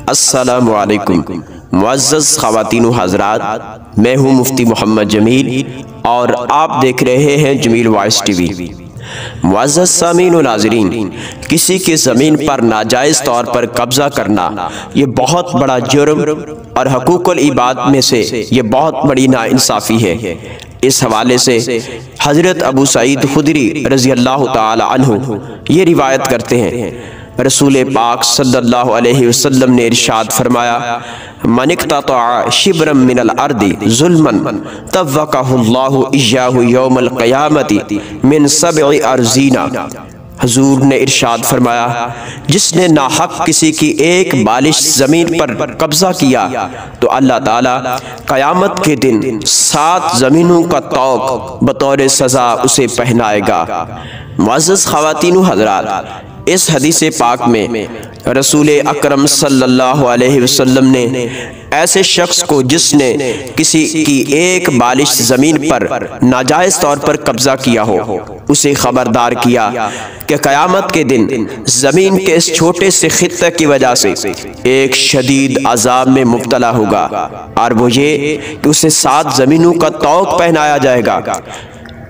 अस्सलामु अलैकुम मुअज़्ज़ज़ ख़वातीन व हज़रात, मैं हूँ मुफ्ती मोहम्मद जमील और आप देख रहे हैं जमील वॉइस टीवी। मुअज़्ज़ज़ सामीन व नाज़रीन, किसी की ज़मीन पर नाजायज़ तौर पर कब्ज़ा करना ये बहुत बड़ा जुर्म और हकूक़ुल इबाद में से ये बहुत बड़ी नाइंसाफ़ी है। इस हवाले से हज़रत अबू सईद खुदरी रज़ी अल्लाह ताला अन्हु ये रिवायत करते हैं, रसूल पाक सल्लल्लाहु अलैहि वसल्लम ने इरशाद फरमाया, मन इक़्तता शिब्रम मिनल अर्दी ज़ुल्मन तव्वक़हुल्लाहु इय्याहु यौमल क़यामति मिन सब'i अर्ज़ीना। हुज़ूर ने इरशाद फरमाया, जिसने नाहक किसी की एक बालिश ज़मीन पर कब्ज़ा किया तो अल्लाह ताला क़यामत के दिन 7 ज़मीनों का तौक़ बतौर सज़ा उसे पहनाएगा। मुअज़्ज़ज़ ख़वातीन व हज़रात, इस हदीस पाक में रसूल अकरम सल्लल्लाहु अलैहि वसल्लम ने ऐसे शख्स को जिसने किसी की एक बालिश ज़मीन पर नाजायज़ तौर पर कब्ज़ा किया हो उसे खबरदार किया कि क़यामत के दिन ज़मीन के इस छोटे से खित्ते की वजह से एक शदीद अज़ाब में मुब्तला होगा, और वो ये कि उसे 7 ज़मीनों का तौक़ पहनाया जाएगा।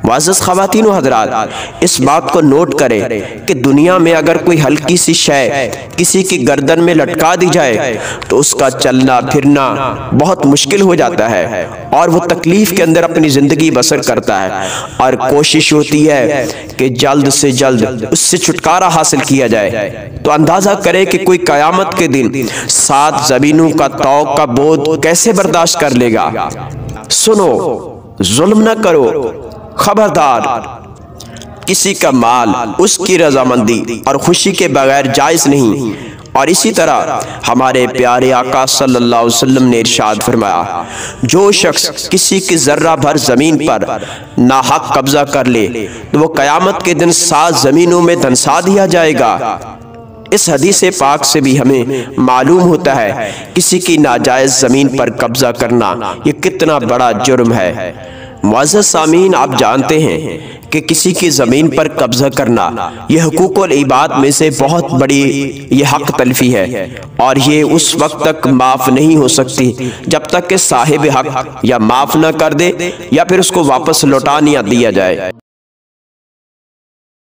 मुअज़्ज़ज़ ख़वातीन व हज़रात, इस बात को नोट करें कि दुनिया में अगर कोई हल्की सी शय किसी की गर्दन में लटका दी जाए तो उसका चलना फिरना बहुत मुश्किल हो जाता है और वो तकलीफ़ के अंदर अपनी ज़िंदगी बसर करता है, और कोशिश होती है कि जल्द से जल्द उससे छुटकारा हासिल किया जाए। तो अंदाज़ा करें कि कोई क़यामत के दिन 7 ज़मीनों का तौक़ का बोझ कैसे बर्दाश्त कर लेगा। सुनो, जुल्म न करो, खबरदार, किसी का माल उसकी रजामंदी और खुशी के बगैर जायज़ नहीं। और इसी तरह हमारे प्यारे आका सल्लल्लाहु अलैहि वसल्लम ने इरशाद फरमाया, जो शख्स किसी की ज़र्रा भर ज़मीन पर नाहक कब्ज़ा कर ले तो वो क़यामत के दिन 7 ज़मीनों में धंसा दिया जाएगा। इस हदीस पाक से भी हमें मालूम होता है किसी की नाजायज़ ज़मीन पर कब्ज़ा करना ये कितना बड़ा जुर्म है। मुअज़्ज़ज़ सामीन, आप जानते हैं कि किसी की ज़मीन पर कब्ज़ा करना यह हुकूक़ुल इबाद में से बहुत बड़ी ये हक़ तलफ़ी है, और ये उस वक्त तक माफ़ नहीं हो सकती जब तक कि साहिब हक़ या माफ़ न कर दे या फिर उसको वापस लौटा न दिया जाए।